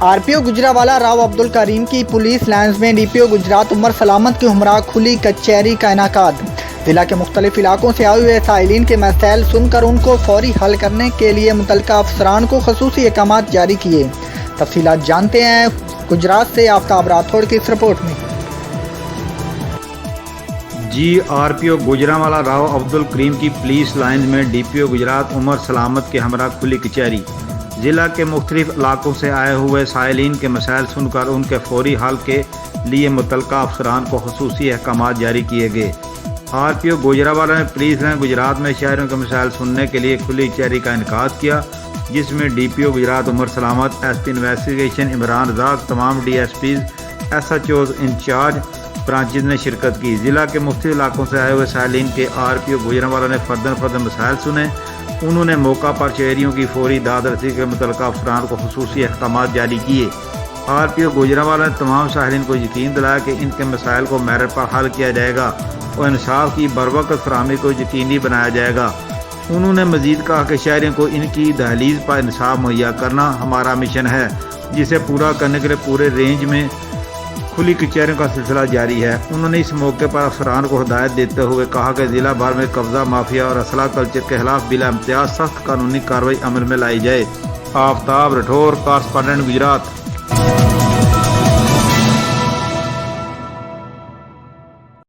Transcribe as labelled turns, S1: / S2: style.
S1: RPO Gujranwala Rao Abdul Karim की police lines में DPO Gujarat Umar सलामत के हमरा खुली कचहरी का इनेकाद। जिला के मुख्तलिफ इलाकों से आए हुए साइलिन के मसाइल सुनकर उनको फौरी हल करने के लिए मुतल्लिका अफसरान को खसूसी अहकाम जारी किए। तफसीलात जानते हैं गुजरात से आफ्ताब राठौड़ की इस रिपोर्ट में।
S2: RPO गुजरावाला राव अब्दुल करीम की पुलिस लाइन में DPO गुजरात उमर सलामत के हमरा खुली कचहरी। ज़िला के मुख्तलिफ इलाकों से आए हुए साइलिन के मसाइल सुनकर उनके फौरी हल के लिए मुतल्लिका अफसरान को खसूसी अहकाम जारी किए गए। RPO गुजरावाला ने पुलिस लाइन गुजरात में शहरों के मसाइल सुनने के लिए खुली कचहरी का इनेकाद किया, जिसमें DPO गुजरात उमर सलामत, SP इन्वेस्टिगेशन इमरान रज़ाक, तमाम DSPs, SHOs इंचार्ज ब्रांचेज ने शिरकत की। ज़िला के मुख्तलिफ इलाकों से आए हुए साइलिन के RPO गुजरावाला ने फर्दन मसाइल सुने। उन्होंने मौका पर शहरियों की फौरी दाद रसी के मुतल्लिका अफसरान को खसूसी अहकाम जारी किए। RPO गुजरावाला ने तमाम साइलिन को यकीन दिलाया कि इनके मसाइल को मेरिट पर हल किया जाएगा और इंसाफ की बरवक्त फराहमी को यकीनी बनाया जाएगा। उन्होंने मजीद कहा कि शहरियों को इनकी दहलीज पर इंसाफ मुहैया करना हमारा मिशन है, जिसे पूरा करने के लिए पूरे रेंज में खुली कचहरियों का सिलसिला जारी है। उन्होंने इस मौके पर अफसरान को हिदायत देते हुए कहा कि ज़िला भर में कब्जा माफिया और असला कल्चर के खिलाफ बिला इम्तियाज सख्त कानूनी कार्रवाई अमल में लाई जाए। आफ्ताब राठौड़, कॉरेस्पोंडेंट गुजरात।